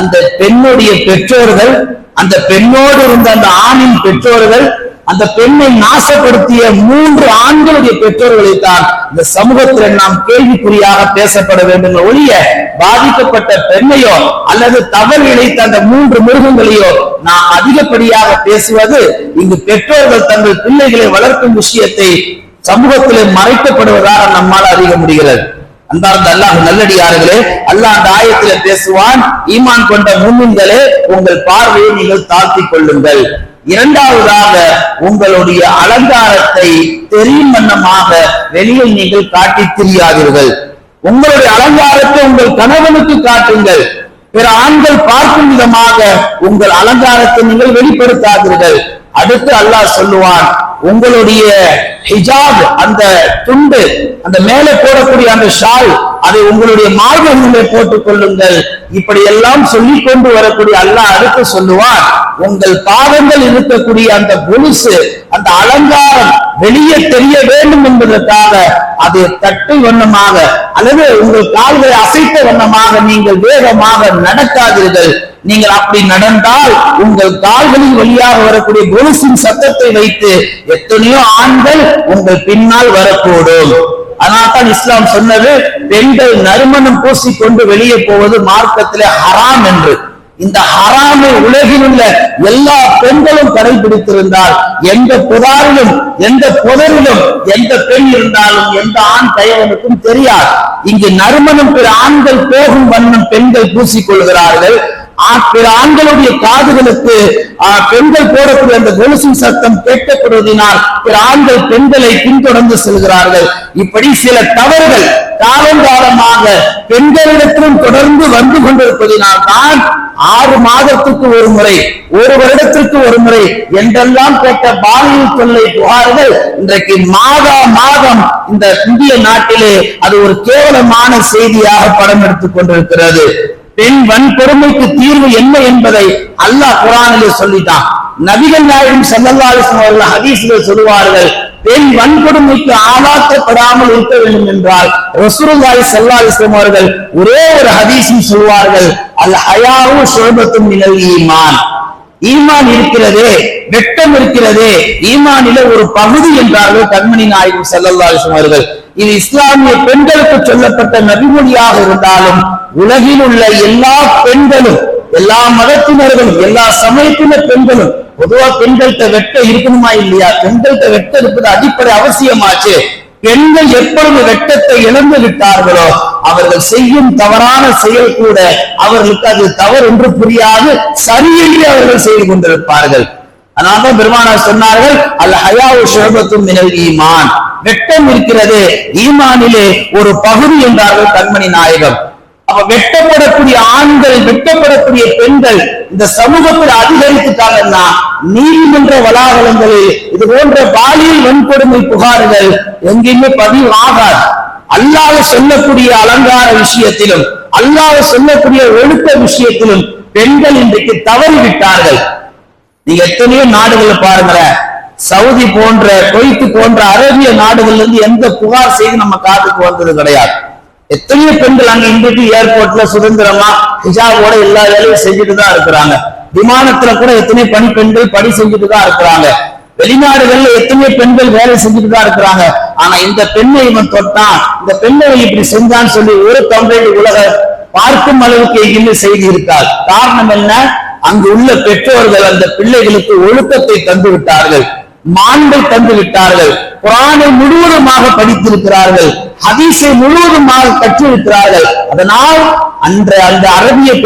அந்த பெண்ணுடைய பெற்றோர்கள், அந்த பெண்ணோடு இருந்த அந்த ஆணின் பெற்றோர்கள், அந்த பெண்ணை நாசப்படுத்திய 3 ஆண்களுடைய பெற்றோர்களைத்தான் இந்த சமூகத்தில் நாம் கேள்விக்குறியாக பேசப்பட வேண்டும் ஒழிய பாதிக்கப்பட்ட பெண்ணையோ அல்லது தவறு இழைத்த அந்த 3 மிருகங்களையோ நாம் அதிகப்படியாக பேசுவது இங்கு பெற்றோர்கள் தங்கள் பிள்ளைகளை வளர்க்கும் விஷயத்தை சமூகத்திலே மறைக்கப்படுவதாக நம்மால் அறிய முடிகிறது. அன்பார்ந்த அல்லாஹ் நல்லடியார்களே, அல்லாஹ் அந்த ஆயத்திலே பேசுவான், ஈமான் கொண்ட முஃமின்களே உங்கள் பார்வையை நீங்கள் தாழ்த்திக் கொள்ளுங்கள். இரண்டாவதாக உங்களுடைய அலங்காரத்தை தெரியும் வண்ணமாக வெளியில் நீங்கள் காட்டி திரியாதீர்கள். உங்களுடைய அலங்காரத்தை உங்கள் கணவனுக்கு காட்டுங்கள். பிற ஆண்கள் பார்க்கும் விதமாக உங்கள் அலங்காரத்தை நீங்கள் வெளிப்படுத்தாதீர்கள். அடுத்து அல்லாஹ் சொல்லுவான், உங்களுடைய ஹிஜாப், அந்த துண்டு, அந்த மேலே போடக்கூடிய அந்த ஷால், அதை உங்களுடைய மார்பகங்களை போட்டுக் கொள்ளுங்கள். இப்படி எல்லாம் சொல்லிக் கொண்டு வரக்கூடிய அல்லாஹ் அடுத்து சொல்லுவான், உங்கள் பாதங்கள் இருக்கக்கூடிய அந்த கொலுசு, அந்த அலங்காரம் வெளியே தெரிய வேண்டும் என்பதற்காக அதை தட்டு வண்ணமாக அல்லது உங்கள் கால்களை அசைத்த வண்ணமாக நீங்கள் வேகமாக நடக்காதீர்கள். நீங்கள் அப்படி நடந்தால் உங்கள் கால்களின் வழியாக வரக்கூடிய கொலுசின் சத்தத்தை வைத்து எத்தனையோ ஆண்கள் உங்கள் பின்னால் வரக்கூடும். அதனால்தான் இஸ்லாம் சொன்னது, பெண்கள் நறுமணம் பூசிக்கொண்டு வெளியே போவது மார்க்கத்திலே ஹராம் என்று. இந்த ஹராமை உலகில் உள்ள எல்லா பெண்களும் கடைபிடித்திருந்தால் எந்த புதாரிலும் எந்த புதரிலும் எந்த பெண் இருந்தாலும் எந்த ஆண் கயவனுக்கும் தெரியாது. இங்கு நறுமணம் பிற ஆண்கள் போகும் வண்ணம் பெண்கள் பூசிக்கொள்கிறார்கள். பிற ஆண்களுடைய காதுகளுக்கு பெண்கள் போடக்கூடிய அந்த கொலுசின் சத்தம் கேட்கப்படுவதனால் பிற ஆண்கள் பெண்களை பின்தொடர்ந்து செல்கிறார்கள். இப்படி சில தவறுகள் காலங்காலமாக பெண்களிடத்திலும் தொடர்ந்து வந்து கொண்டிருப்பதனால் தான் 6 மாதத்துக்கு ஒரு முறை, 1 வருடத்திற்கு ஒரு முறை என்றெல்லாம் கேட்ட பாலியல் தொல்லை புகார்கள் இன்றைக்கு மாதம் இந்த இந்திய நாட்டிலே அது ஒரு கேவலமான செய்தியாக படம் எடுத்துக் கொண்டிருக்கிறது. பெண் வன்கொடுமைக்கு தீர்வு என்ன என்பதை அல்லாஹ் குர்ஆனிலே சொல்லிட்டான். நபிகள் நாயகம் ஸல்லல்லாஹு அலைஹி வஸல்லம் அவர்கள் ஹதீஸிலே சொல்வார்கள், பெண் வன்கொடுமைக்கு ஆளாக்கப்படாமல் இருக்க வேண்டும் என்றால் ரசூலுல்லாஹி ஸல்லல்லாஹு அலைஹி வஸல்லம் அவர்கள் ஒரே ஒரு ஹதீஸில் சொல்வார்கள், அல் ஹயாஉ ஷுஅபத்தும் மினல் ஈமான். ஈமான் இருக்கிறதே, வெட்கம் இருக்கிறதே, ஈமானிலே ஒரு பகுதி என்றார்கள் கண்மணி நாயகம் ஸல்லல்லாஹு அலைஹி வஸல்லம் அவர்கள். இது இஸ்லாமிய பெண்களுக்கு சொல்லப்பட்ட நபிமொழியாக இருந்தாலும் உலகில் உள்ள எல்லா பெண்களும், எல்லா மதத்தினர்களும், எல்லா சமயத்தின பெண்களும் பொதுவா பெண்கள்கிட்ட வெட்ட இருக்கணுமா இல்லையா? பெண்கள்கிட்ட வெட்ட இருப்பது அடிப்படை அவசியமாச்சு. பெண்கள் எப்பொழுது வெட்டத்தை இழந்து விட்டார்களோ அவர்கள் செய்யும் தவறான செயல் கூட அவர்களுக்கு அது தவறு என்று புரியாது, சரி என்று அவர்கள் செய்து கொண்டிருப்பார்கள். அதனால்தான் பெருமானார் சொன்னார்கள், அல் ஹயாஉ ஷுஅபத்தும் மினல் ஈமான். வெட்டம் இருக்கிறது ஈமானிலே ஒரு பகுதி என்றார்கள் கண்மணி நாயகம். அப்ப வெட்டப்படக்கூடிய ஆண்கள், வெட்டப்படக்கூடிய பெண்கள் இந்த சமூகத்தில் அதிகரித்துட்டாங்கன்னா நீதிமன்ற வளாகங்களில் இது போன்ற பாலியல் வன்கொடுமை புகார்கள் எங்கேயுமே பதிவு ஆகாது. அல்லாஹ் சொல்லக்கூடிய அலங்கார விஷயத்திலும் அல்லாஹ் சொல்லக்கூடிய ஒழுக்க விஷயத்திலும் பெண்கள் இன்றைக்கு தவறிவிட்டார்கள். நீங்க எத்தனையோ நாடுகளை பாருங்களேன், சவுதி போன்ற, குவைத் போன்ற அரேபிய நாடுகள்ல இருந்து எந்த புகார் செய்து நம்ம காதுக்கு வந்தது கிடையாது. எத்தனையோ பெண்கள் அங்க இன்றைக்கு ஏர்போர்ட்ல சுதந்திரமா ஹிஜாபோட எல்லா வேலையும் செஞ்சுட்டு தான் இருக்கிறாங்க. விமானத்துல கூட எத்தனையோ பணி பெண்கள் பணி செஞ்சுட்டு தான் இருக்கிறாங்க. வெளிநாடுகள்ல எத்தனையோ பெண்கள் வேலை செஞ்சுட்டு தான் இருக்கிறாங்க. ஆனா இந்த பெண்ணை இவன் தொட்டான், இந்த பெண்ணை இப்படி செஞ்சான்னு சொல்லி ஒரு கம்ப்ளைண்ட் உலக பார்க்கும் அளவுக்கு எங்கேயுமே செய்தி இருக்காது. காரணம் என்ன? அங்கு உள்ள பெற்றோர்கள் அந்த பிள்ளைகளுக்கு ஒழுக்கத்தை தந்து விட்டார்கள், மாண்பை தந்து விட்டார்கள், குர்ஆனை முழுவதுமாக படித்திருக்கிறார்கள், ஹதீஸை முழுவதுமாக கற்றிருக்கிறார்கள். அதனால் அந்த அரபிய பெண்